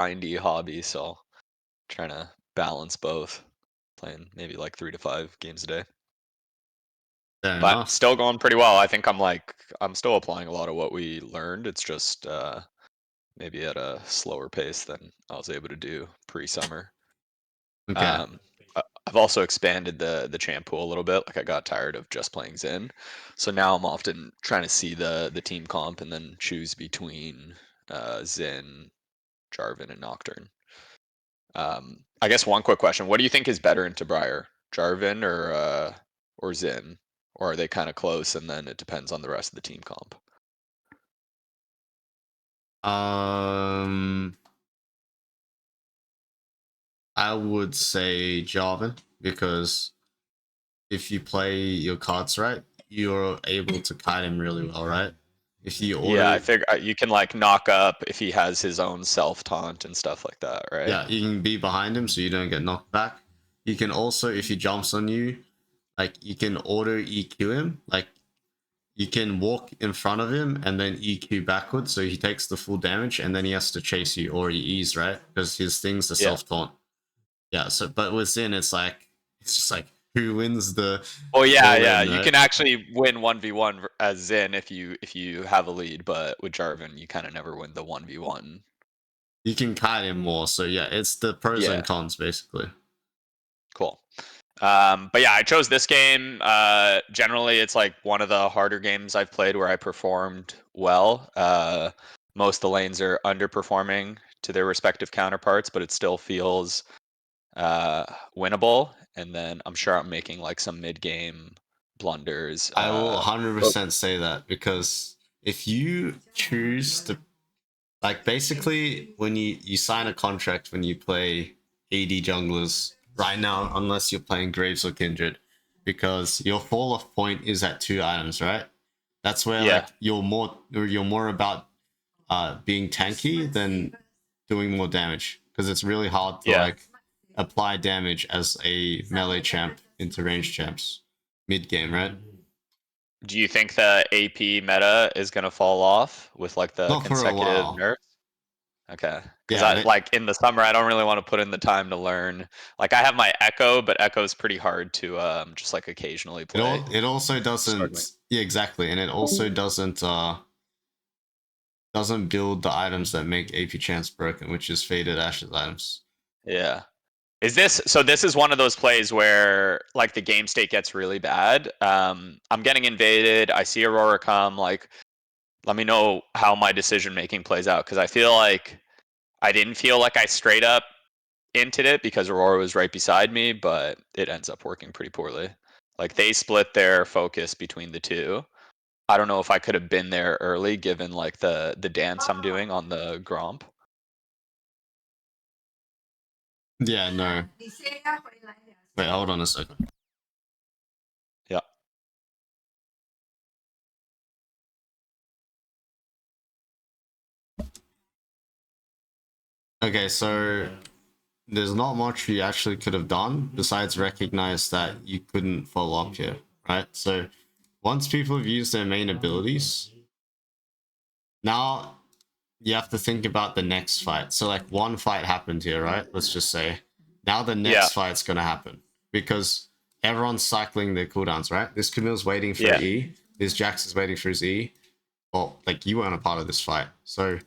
grindy hobby, so trying to balance both, playing maybe like 3 to 5 games a day. Fair But enough. still going pretty well. I think I'm still applying a lot of what we learned. It's just maybe at a slower pace than I was able to do pre-summer. Okay. Um, I've also expanded the champ pool a little bit. Like I got tired of just playing Xin, so now I'm often trying to see the team comp and then choose between Xin, Jarvan, and Nocturne. I guess one quick question: what do you think is better into Briar, Jarvan or Xin, or are they kind of close and then it depends on the rest of the team comp? Um, I would say Jarvan because if you play your cards right, you're able to kite him really well, right? If you Yeah, I auto, figure you can like knock up if he has his own self taunt and stuff like that, right? yeah, you can be behind him so you don't get knocked back. You can also, if he jumps on you, like you can auto EQ him. Like you can walk in front of him and then EQ backwards so he takes the full damage and then he has to chase you or he E's, right? Because his thing's a Yeah. self taunt. Yeah, so but with Sin it's just like who wins the Well, yeah, all yeah. in, You right? can actually win 1v1 as Xin if you have a lead, but with Jarvan, you kind of never win the 1v1. You can kite him more, so yeah, it's the pros and Yeah, cons basically. cool. But yeah, I chose this game. Generally, it's like one of the harder games I've played where I performed well. Most of the lanes are underperforming to their respective counterparts, but it still feels winnable. And then I'm sure I'm making like some mid-game blunders. I will But 100% say that because if you choose to like basically when you sign a contract when you play AD junglers right now, unless you're playing Graves or Kindred, because your fall off point is at 2 items, right? That's where yeah, like you're more about being tanky than doing more damage because it's really hard to yeah. like apply damage as a melee champ into range champs mid game, right? Do you think the AP meta is gonna fall off with like the Not for a consecutive while. nerfs? Okay, because Yeah, I like in the summer I don't really want to put in the time to learn. Like I have my Echo, but Echo's pretty hard to just like occasionally play. it also Struggling. doesn't, yeah, exactly, and it also doesn't build the items that make AP chance broken, which is faded ashes items. Yeah. Is this so? This is one of those plays where like the game state gets really bad. I'm getting invaded. I see Aurora come. Like, let me know how my decision making plays out because I feel like I didn't feel like I straight up inted it because Aurora was right beside me, but it ends up working pretty poorly. Like they split their focus between the two. I don't know if I could have been there early given like the dance I'm doing on the Gromp. Yeah, no. Wait, hold on a second. Yeah. Okay, so there's not much you actually could have done besides recognize that you couldn't follow up here, right? So once people have used their main abilities, now you have to think about the next fight. So like one fight happened here, right? Let's just say. Now the Yeah. next fight's gonna happen. Because everyone's cycling their cooldowns, right? This Camille's waiting for Yeah. E. This Jax is waiting for his E. Well, like you weren't a part of this fight. So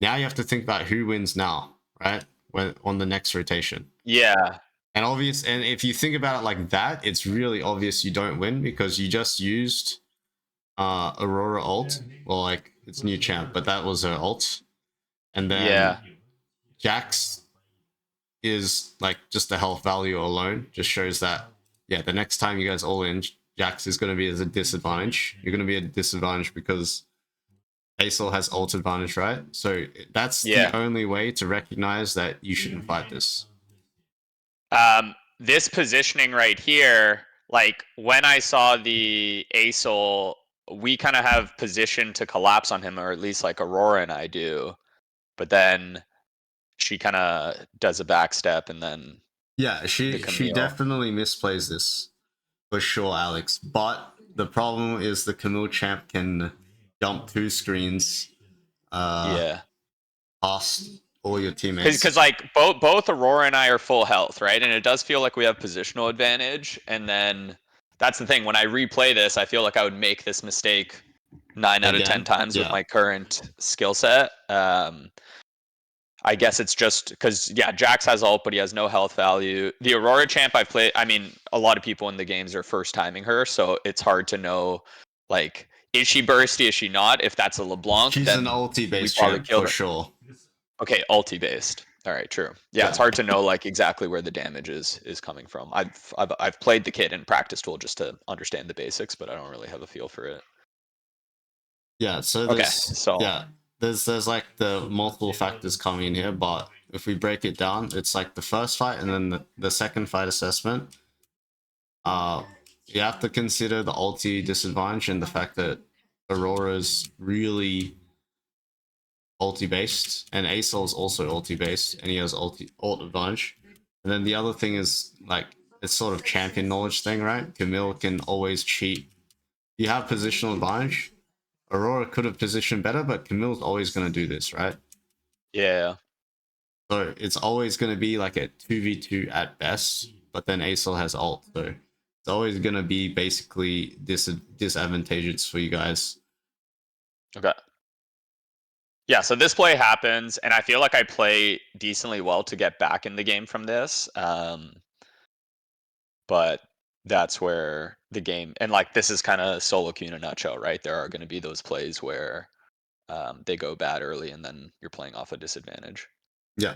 now you have to think about who wins now, right? When on the next rotation. Yeah. And if you think about it like that, it's really obvious you don't win because you just used Aurora ult. Well, like it's new champ, but that was her ult. And then Yeah. Jax is like just the health value alone just shows that yeah, the next time you guys all in, Jax is going to be as a disadvantage. You're going to be at a disadvantage because Aesol has ult advantage, right? So that's the Yeah. only way to recognize that you shouldn't fight this. This positioning right here, like when I saw the Aesol, we kind of have position to collapse on him, or at least like Aurora and I do. But then she kind of does a backstep, and then Yeah, the she Camille. definitely misplays this for sure, Alex. But the problem is the Camille champ can jump 2 screens uh Yeah. past all your teammates. Because like both Aurora and I are full health, right? And it does feel like we have positional advantage. And then that's the thing. When I replay this, I feel like I would make this mistake 9 out of 10 Again, times with yeah. my current skill set. I guess it's just because yeah, Jax has ult, but he has no health value. The Aurora champ I've played. I mean, a lot of people in the games are first timing her, so it's hard to know. Like, is she bursty? Is she not? If that's a LeBlanc, She's an then ulti we based probably champ kill for her. sure. Okay, ulti based. All right, true. Yeah, it's Yeah. hard to know like exactly where the damage is coming from. I've played the kit in practice tool just to understand the basics, but I don't really have a feel for it. Yeah, so Okay, there's so yeah, there's like the multiple factors coming in here, but if we break it down, it's like the first fight and then the second fight assessment. Uh you have to consider the ulti disadvantage and the fact that Aurora's really ulti based and Aesol is also ulti based and he has ult advantage. And then the other thing is like it's sort of champion knowledge thing, right? Camille can always cheat. You have positional advantage. Aurora could have positioned better, but Camille's always going to do this, right? yeah, So it's always going to be like a 2v2 at best, but then Aesol has ult, so it's always going to be basically disadvantageous for you guys. okay. Yeah, so this play happens, and I feel like I play decently well to get back in the game from this. But that's where the game and like this is kind of solo queue in a nutshell, right? There are going to be those plays where they go bad early, and then you're playing off a disadvantage. Yeah.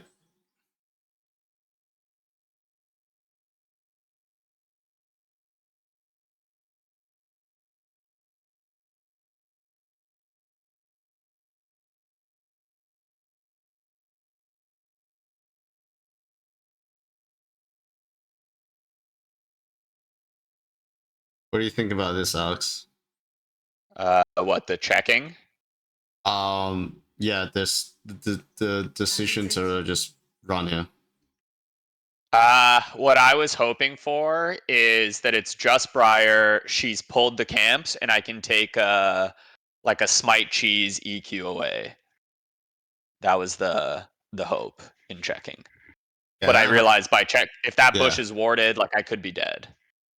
What do you think about this, Alex? What the checking? Yeah, this the decision to just run here. What I was hoping for is that it's just Briar. She's pulled the camps, and I can take like a smite cheese EQ away. That was the hope in checking. Yeah, But I that hurt. realized by check, if that bush Yeah, is warded, like I could be dead.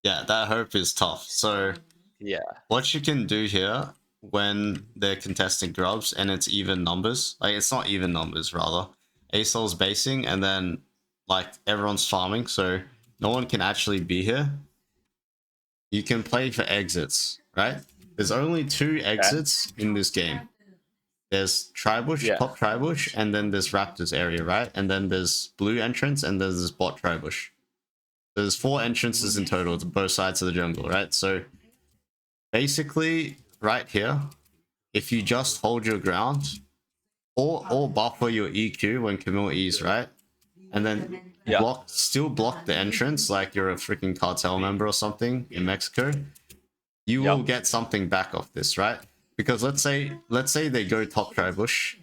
yeah, that hope is tough. So Yeah. what you can do here when they're contesting grubs and it's even numbers, like it's not even numbers, rather. Asol's basing and then like everyone's farming, so no one can actually be here. You can play for exits, right? There's only two Okay. exits in this game. There's Tribush, Yeah. top Tribush, and then there's Raptors area, right? And then there's blue entrance, and there's this bot Tribush. There's 4 entrances in total to both sides of the jungle, right? So basically, right here, if you just hold your ground or buffer your EQ when Camille E's, right? And then Yeah. still block the entrance like you're a freaking cartel member or something in Mexico, you Yep. will get something back off this, right? Because let's say they go top Tribush,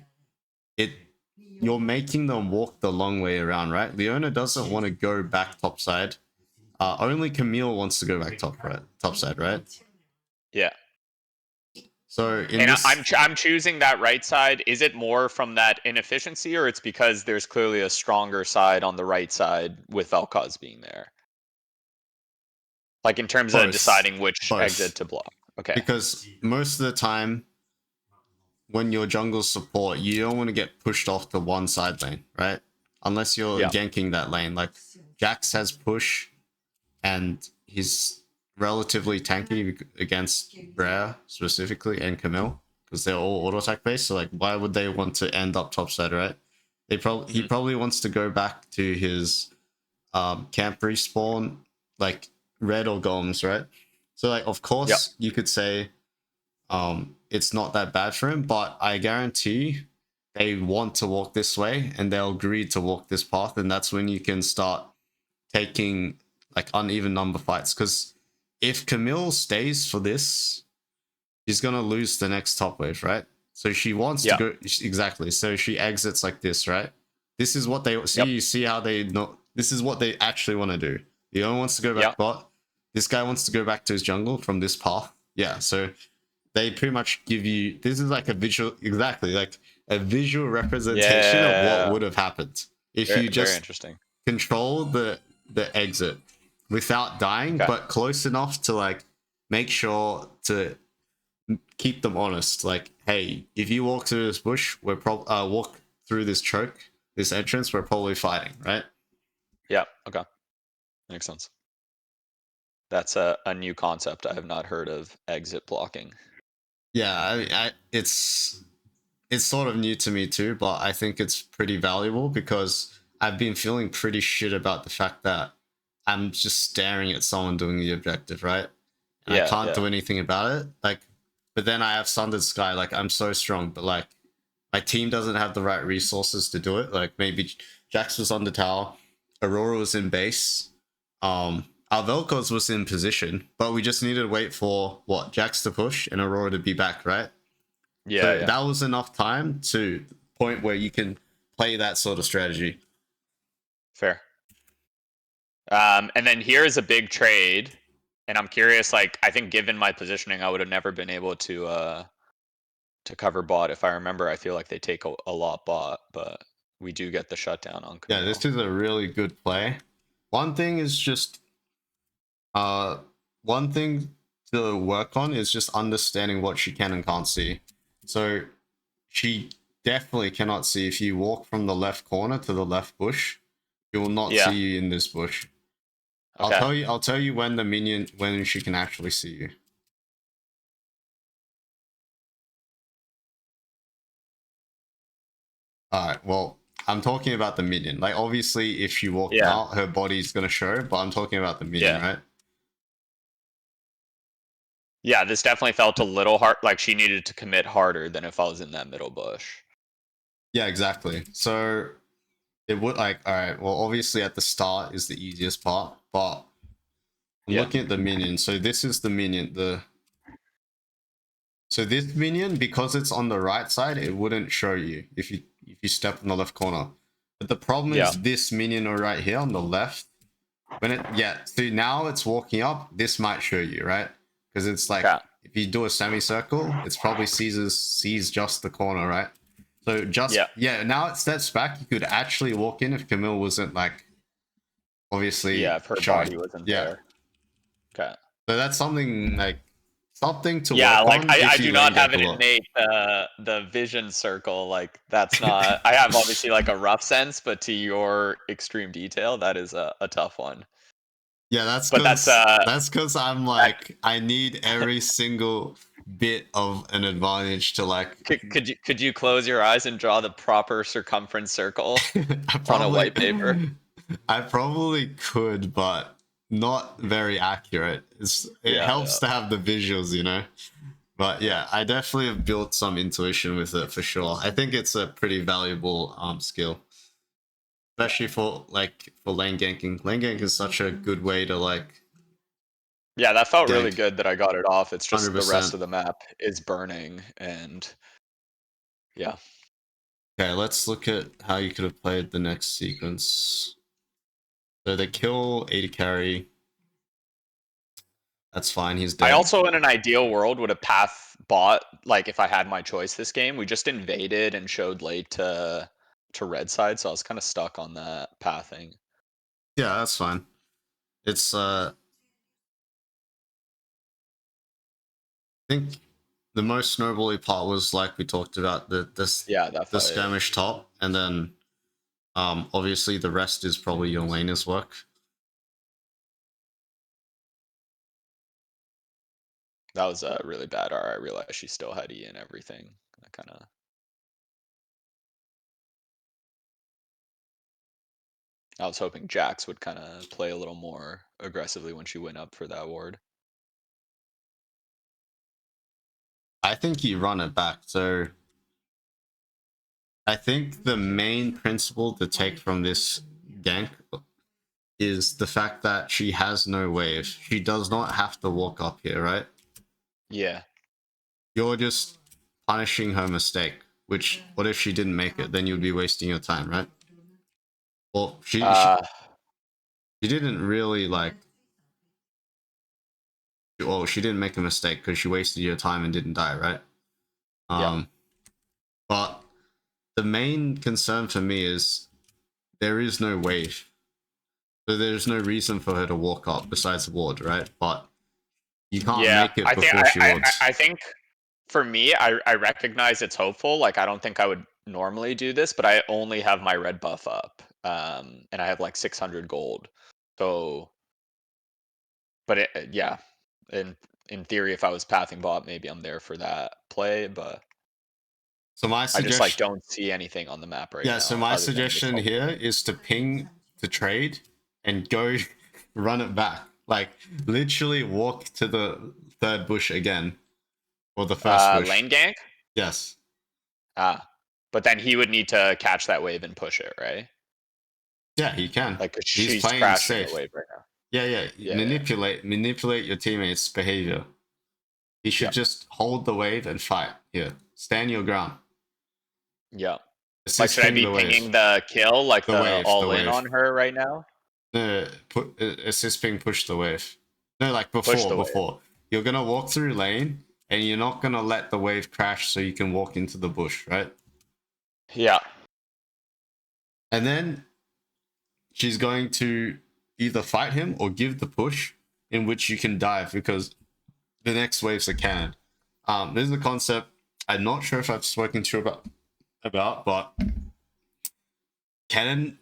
it you're making them walk the long way around, right? Leona doesn't want to go back topside. Only Camille wants to go back topside, right? Yeah. So in And this, I'm choosing that right side. Is it more from that inefficiency, or it's because there's clearly a stronger side on the right side with Vel'Koz being there? Like in terms of both, deciding which both, exit to block. Okay. because most of the time when you're jungle support, you don't want to get pushed off to one side lane, right? Unless you're Yeah. ganking that lane. Like Jax has push, and he's relatively tanky against Rare specifically and Camille because they're all auto attack based. So like, why would they want to end up topside, right? He Mhm. probably wants to go back to his camp respawn, like red or golems, right? So like, of Yep. course, you could say it's not that bad for him, but I guarantee they want to walk this way and they'll agree to walk this path, and that's when you can start taking like uneven number fights. Because if Camille stays for this, she's gonna lose the next top wave, right? So she wants to Yeah. go exactly. So she exits like this, right? This is what they see. Yep. You see how they know. This is what they actually want to do. Leon wants to go Yep. back bot. This guy wants to go back to his jungle from this path. Yeah. So they pretty much give you. This is like a visual. Exactly. Like a visual representation of what Yeah. would have happened if Very, you very just interesting. control the exit without dying, Okay. but close enough to like make sure to keep them honest. Like, hey, if you walk through this bush, we're probably walk through this choke, this entrance, we're probably fighting, right? Yeah. Okay. Makes sense. That's a new concept. I have not heard of exit blocking. Yeah, it's sort of new to me too, but I think it's pretty valuable because I've been feeling pretty shit about the fact that I'm just staring at someone doing the objective, right? And I Yeah. can't Yeah. do anything about it. Like, but then I have Sundered Sky. Like, I'm so strong, but like, my team doesn't have the right resources to do it. Like, maybe Jax was on the tower, Aurora was in base, our Vel'Koz was in position, but we just needed to wait for what Jax to push and Aurora to be back, right? Yeah. So Yeah. that was enough time to the point where you can play that sort of strategy. Fair. And then here is a big trade, and I'm curious. Like, I think given my positioning, I would have never been able to cover bot. If I remember, I feel like they take a lot bot, but we do get the shutdown on Yeah, this Camille. is a really good play. One thing is just uh one thing to work on is just understanding what she can and can't see. So she definitely cannot see if you walk from the left corner to the left bush, she will not see Yeah. you in this bush. Okay. I'll tell you when the minion when she can actually see you. Alright, well, I'm talking about the minion. Like, obviously, if she walked Yeah. out, her body's gonna show, but I'm talking about the minion, Yeah. right? Yeah. This definitely felt a little hard. Like she needed to commit harder than if I was in that middle bush. Yeah, exactly. So, it would, like, alright, well, obviously, at the start is the easiest part, but I'm Yeah. looking at the minion. So, this is the minion. So, this minion, because it's on the right side, it wouldn't show you if you step in the left corner. But the problem Yeah. is this minion right here on the left. When it so now it's walking up, this might show you, right? Because it's like Okay. if you do a semicircle, it's probably sees just the corner, right? So just Yeah. yeah, now it steps back. You could actually walk in if Camille wasn't like Yeah. obviously If her body showing. wasn't Yeah. there. Okay. So that's something like something to Yeah, work like on I if do you lane not have gank a an lot. innate the vision circle. Like that's not. I have obviously like a rough sense, but to your extreme detail, that is a tough one. Yeah, But that's because I'm that, like I need every single bit of an advantage to like could you close your eyes and draw the proper circumference circle I on a probably white paper? I probably could, but not very accurate. It Yeah, yeah, helps to have the visuals, you know. But yeah, I definitely have built some intuition with it for sure. I think it's a pretty valuable skill, yeah. especially for like for lane ganking. Lane gank is such a good way to like Yeah, that felt really gank. good that I got it off. It's Hundred just the rest percent. of the map is burning, and yeah. Okay, let's look at how you could have played the next sequence. So they kill 80 carry. That's fine. He's I dead. also, in an ideal world, would have path bought like if I had my choice this game. We just invaded and showed late to red side, so I was kind of stuck on that pathing. Yeah, that's fine. It's I think the most snowbally part was like we talked about Yeah, that the fight. skirmish top, and then obviously the rest is probably your laner's work. That was a really bad R. I realized she still had E and everything. I kind of. I was hoping Jax would kind of play a little more aggressively when she went up for that ward. I think you run it back. So I think the main principle to take from this gank is the fact that she has no wave. She does not have to walk up here, right? Yeah. You're just punishing her mistake. Which what if she didn't make it? Then you'd be wasting your time, right? Well, Uh, she didn't really like. Well, she didn't make a mistake because she wasted your time and didn't die, right? yeah. Um, but the main concern for me is there is no wave. So there's no reason for her to walk up besides ward, right? But you can't Yeah, make it I think before she wards. I think for me, I recognize it's hopeful. Like I don't think I would normally do this, but I only have my red buff up, and I have like 600 gold. So, but yeah, in theory, if I was pathing bot, maybe I'm there for that play. But So my I just like suggestion, don't see anything on the map right yeah. So now my other than this suggestion hope. here is to ping the trade and go run it back. Like literally walk to the third bush again or the first bush. Lane gank. Yes. Ah, but then he would need to catch that wave and push it, right? Yeah, he can. Like 'cause He's she's playing crashing the safe. wave right now. Yeah, yeah. Yeah, yeah, Manipulate your teammates' behavior. You should yeah, just hold the wave and fight. Here, stand your ground. yeah. Like, Assist should I ping be the wave. pinging the kill, like The the wave. The all in on wave. her right now? No, put assist ping push the wave. No, like Push before. the wave. Before you're gonna walk through lane and you're not gonna let the wave crash so you can walk into the bush, right? Yeah, And then she's going to either fight him or give the push, in which you can dive because the next wave's a cannon. This is a concept I'm not sure if I've spoken to you about, but cannon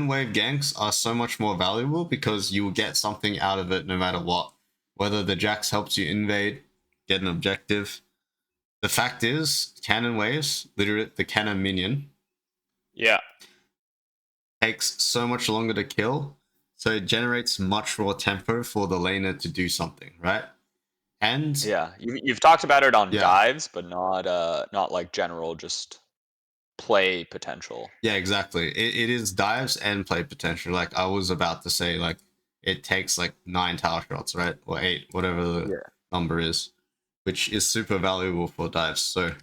wave ganks are so much more valuable because you will get something out of it no matter what. Whether the Jax helps you invade, get an objective. The fact is, cannon waves, literally the cannon minion, yeah, takes so much longer to kill, so it generates much more tempo for the laner to do something, right? And yeah. You've talked about it on yeah, dives, but not like general just play potential. yeah, exactly. It is dives and play potential. Like I was about to say, like it takes like 9 tower shots, right, or 8, whatever the Yeah. number is, which is super valuable for dives. So,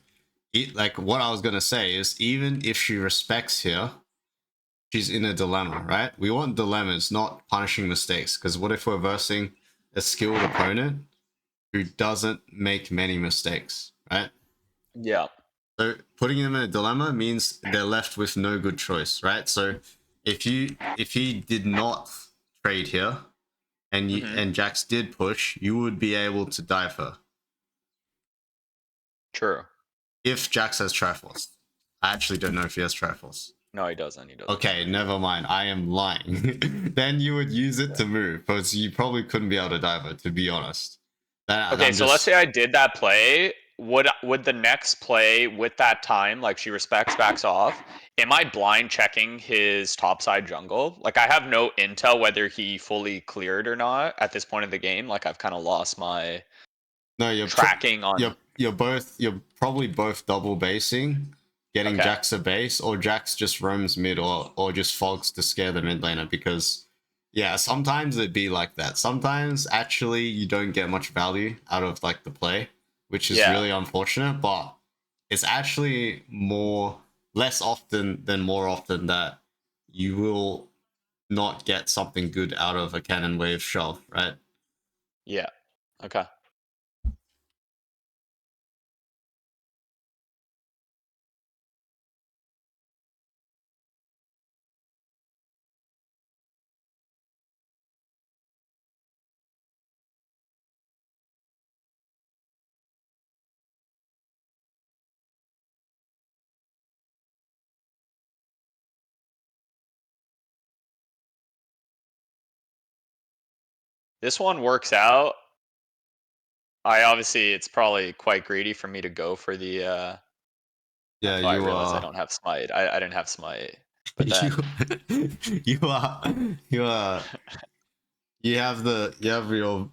like what I was gonna say is, even if she respects here, she's in a dilemma, right? We want dilemmas, not punishing mistakes. Because what if we're versing a skilled opponent who doesn't make many mistakes, right? Yeah. So putting them in a dilemma means they're left with no good choice, right? So if he did not trade here Hmm. and Jax did push, you would be able to dive her True. if Jax has Triforce. I actually don't know if he has Triforce. No, he doesn't. He doesn't. Okay, never mind. I am lying. Then you would use it Yeah. to move, but you probably couldn't be able to dive her, to be honest. Okay, I'm so let's just say I did that play. Would the next play with that time, like she respects, backs off? Am I blind checking his topside jungle? Like I have no intel whether he fully cleared or not at this point of the game. Like I've kind of lost my no. tracking on. You're probably both double basing, getting Okay. Jax a base, or Jax just roams mid, or just fogs to scare the mid laner because yeah, sometimes it'd be like that. Sometimes actually you don't get much value out of like the play, which is Yeah. really unfortunate, but it's actually more less often than more often that you will not get something good out of a cannon wave shove, right? Yeah. Okay. This one works out. I obviously it's probably quite greedy for me to go for the Yeah, oh, I you realized I are don't have smite. I didn't have smite. But you then you are you are you have your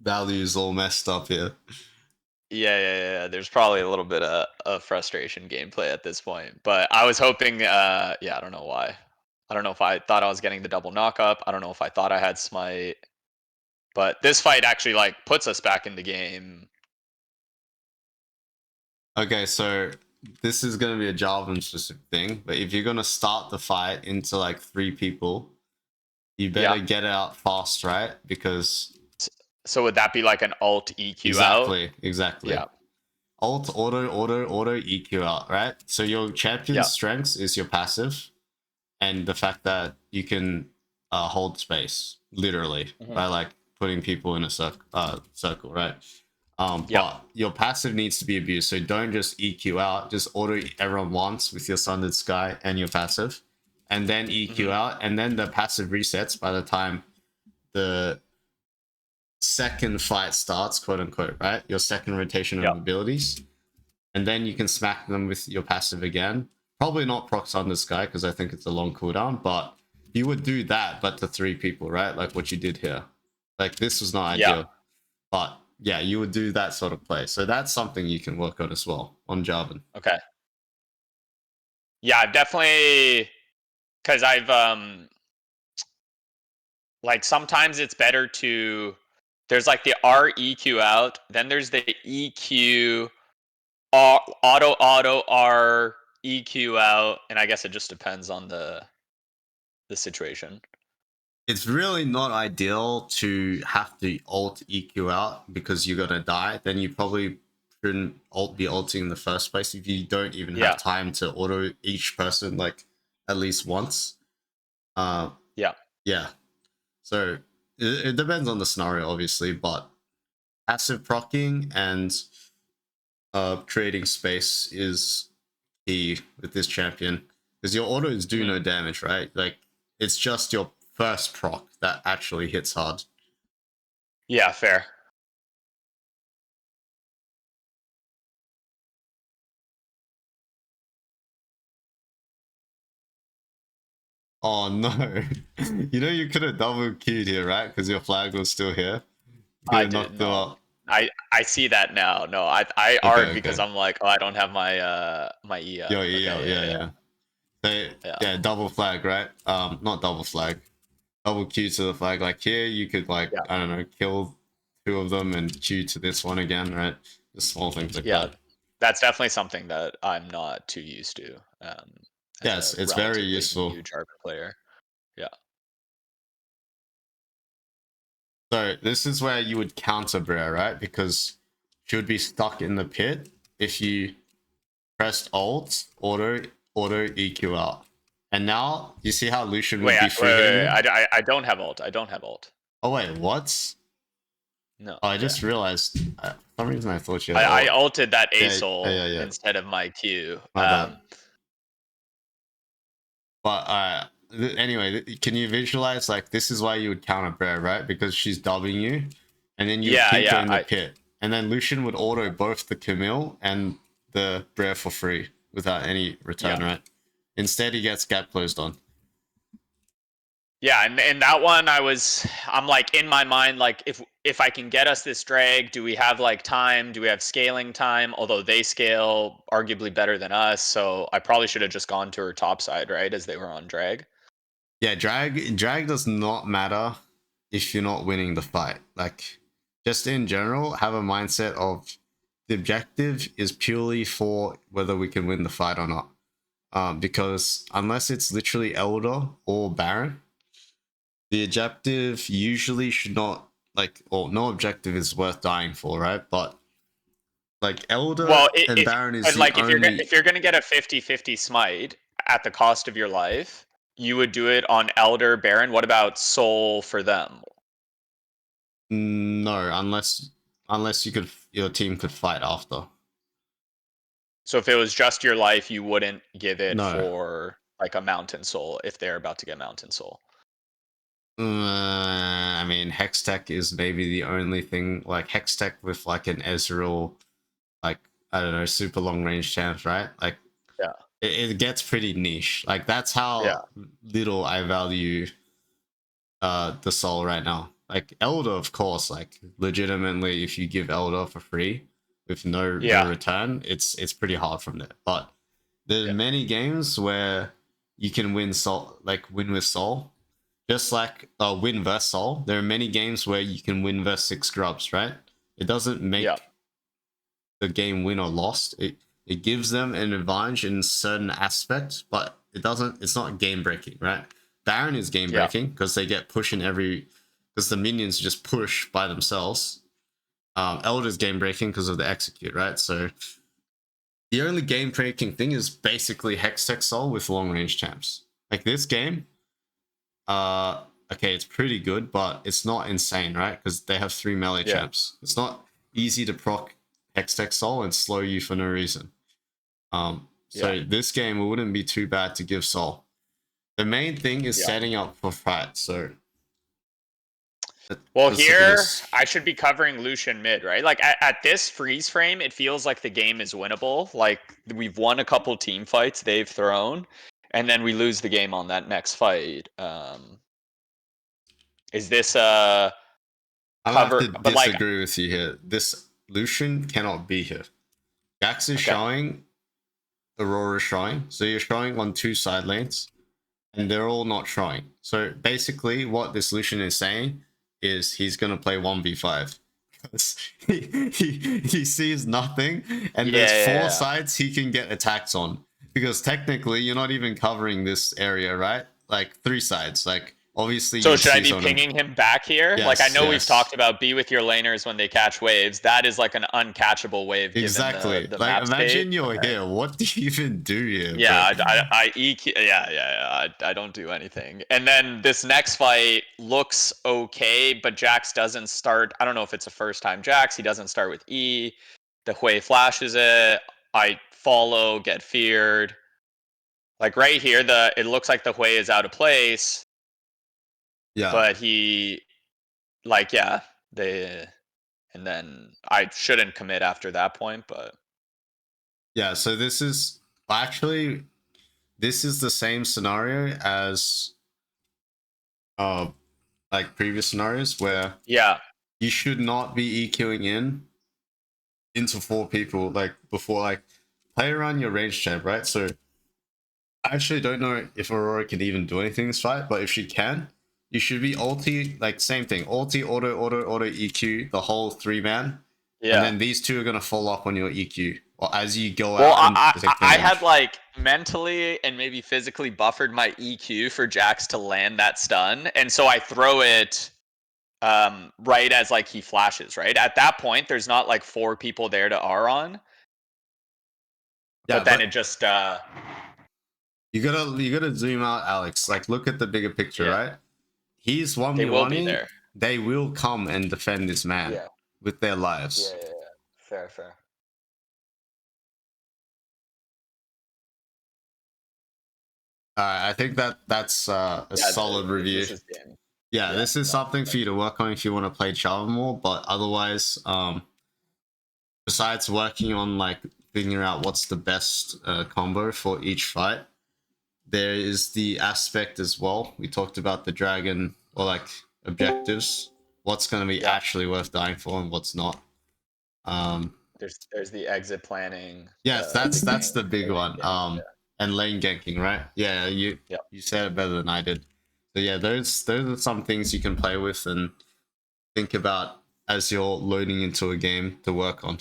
values all messed up here. yeah. There's probably a little bit of frustration gameplay at this point. But I was hoping yeah, I don't know why. I don't know if I thought I was getting the double knock up. I don't know if I thought I had smite. But this fight actually like puts us back in the game. Okay, so this is gonna be a Jarvan specific thing, but if you're gonna start the fight into like 3 people, you Yeah. better get out fast, right? Because So would that be like an alt EQ out? exactly. Yeah. Alt, auto, EQ out, right? So your champion's Yeah. strengths is your passive, and the fact that you can hold space literally Hmm. by like putting people in a circle, right? Yep. But your passive needs to be abused, so don't just EQ out, just auto everyone once with your Sundered Sky and your passive, and then EQ Hmm. out, and then the passive resets by the time the second fight starts, quote unquote, right? Your second rotation of Yep. abilities, and then you can smack them with your passive again. Probably not proc Thunder Sky because I think it's a long cooldown, but you would do that, but to 3 people, right? Like what you did here. Like this was not Yeah. ideal, but yeah, you would do that sort of play. So that's something you can work on as well on Jarvan. Okay. Yeah, I've definitely, because I've like sometimes it's better to, there's like the R EQ out, then there's the EQ auto R EQ out, and I guess it just depends on the situation. It's really not ideal to have to alt EQ out because you're gonna die. Then you probably shouldn't be ulting in the first place if you don't even have Yeah. time to auto each person like at least once. Uh, Yeah. yeah. So it depends on the scenario, obviously, but passive procking and creating space is key with this champion because your autos do Hmm. no damage, right? Like it's just your first proc that actually hits hard. Yeah, fair. Oh no. You know you could have double queued here, right? Because your flag was still here. You could I have did knocked them no. up. I see that now. No, I Okay, R'd because okay. I'm like, oh, I don't have my my E up. Yo, Okay, yeah, yeah, yeah. They, yeah, yeah, double flag, right? Not double flag. Double Q to the flag. Like here, you could like yeah, I don't know, kill 2 of them and Q to this one again, right? Just small things like yeah. that. That's definitely something that I'm not too used to as Yes, a it's very relatively useful. new Jarvan player. Yeah. So this is where you would counter Brer, right? Because she would be stuck in the pit if you pressed Alt, auto EQ out. And now you see how Lucian would be free hitting you? I don't have ult. I don't have ult. Oh wait, what? No. Oh, I Yeah. just realized. For some reason I thought you had I ult. ulted that Yeah, ASOL yeah. instead of my Q. My bad. But anyway, can you visualize like this is why you would counter Brer, right? Because she's dubbing you, and then you'd Yeah, keep her yeah. in the pit, and then Lucian would auto both the Camille and the Brer for free without any Yeah. return, right? Instead, he gets gap closed on. Yeah, and that one I'm like in my mind like if I can get us this drag, do we have like time? Do we have scaling time? Although they scale arguably better than us, so I probably should have just gone to her top side, right? As they were on drag. Yeah, drag does not matter if you're not winning the fight. Like, just in general, have a mindset of the objective is purely for whether we can win the fight or not. Because unless it's literally Elder or Baron, the objective usually should not like, or no objective is worth dying for, right? But like Well, Elder and if Baron is but the like only. if you're gonna get a 50-50 smite at the cost of your life, you would do it on Elder Baron. What about Soul for them? No, unless you could, your team could fight after. So if it was just your life, you wouldn't give it No. for like a Mountain Soul if they're about to get Mountain Soul. I mean, Hextech is maybe the only thing like Hextech with like an Ezreal, like I don't know, super long range champs, right? Like Yeah. it gets pretty niche. Like that's Yeah. how little I value the soul right now. Like Elder, of course, like legitimately, if you give Elder for free with no Yeah. return, it's pretty hard from there. But there's Yeah. many games where you can win soul, like win with soul, just like win versus soul. There are many games where you can win versus 6 grubs, right? It doesn't Yeah. make the game win or lost. It gives them an advantage in certain aspects, but it doesn't. It's not game breaking, right? Baron is game Yeah. breaking because they get pushing every because the minions just push by themselves. Elder's game breaking because of the execute, right? So the only game breaking thing is basically Hextech Soul with long range champs. Like this game, okay, it's pretty good, but it's not insane, right? Because they have 3 melee Yeah. champs. It's not easy to proc Hextech Soul and slow you for no reason. So Yeah. this game, it wouldn't be too bad to give Soul. The main thing is Yeah. setting up for fight. So Well, let's look at here this. I should be covering Lucian mid, right? Like at this freeze frame, it feels like the game is winnable. Like we've won a couple team fights they've thrown, and then we lose the game on that next fight. Is this a I'm gonna have cover? to But like, disagree with you here. This Lucian cannot be here. Jax is okay, showing, Aurora is showing. So you're showing on 2 side lanes, and they're all not showing. So basically, what this Lucian is saying is he's gonna play 1v5. He sees nothing, and yeah, there's 4 yeah. sides he can get attacks on. Because technically, you're not even covering this area, right? Like 3 sides. Like obviously, So you'd should I see be someone. pinging him back here? Like I Yes, know we've yes. talked about be with your laners when they catch waves. That is like an uncatchable wave given Exactly. the Like map state. imagine you're Okay. here. What do you even do here, bro? Yeah, I EQ. Yeah. I don't do anything. And then this next fight looks okay, but Jax doesn't start. I don't know if it's a first time Jax. He doesn't start with E. The Hui flashes it. I follow, get feared. Like right here, it looks like the Hui is out of place, Yeah. but he like yeah they and then I shouldn't commit after that point, but Yeah, so this is actually this is the same scenario as uh like previous scenarios where yeah, you should not be EQing in into 4 people like before, like play around your range champ, right? So I actually don't know if Aurora can even do anything in this fight, but if she can, you should be ulti, like same thing, ulti, auto EQ the whole 3-man, and yeah. then these 2 are gonna fall up on your EQ or as you go Well, out and take the I had range. like mentally and maybe physically buffered my EQ for Jax to land that stun, and so I throw it right as like he flashes. Right at that point, there's not like 4 people there to R on, Yeah, but then but it just you gotta zoom out, Alex. Like look at the bigger picture, yeah, right? He's they will be 1v1ing, there. they will come and defend this man Yeah, with their lives. fair, fair. I think that's a Yeah, solid review. this is game. Yeah, Yeah, this is no, something for you to work on if you want to play Java more. But otherwise, besides working on like figuring out what's the best combo for each fight, there is the aspect as well. We talked about the dragon or like objectives. What's going to be yeah. actually worth dying for and what's not. Um, There's the exit planning, yes, the that's gank, the big the lane one. gank. And lane ganking, right? Yeah, Yeah. you said it better than I did. So yeah, those are some things you can play with and think about as you're loading into a game to work on.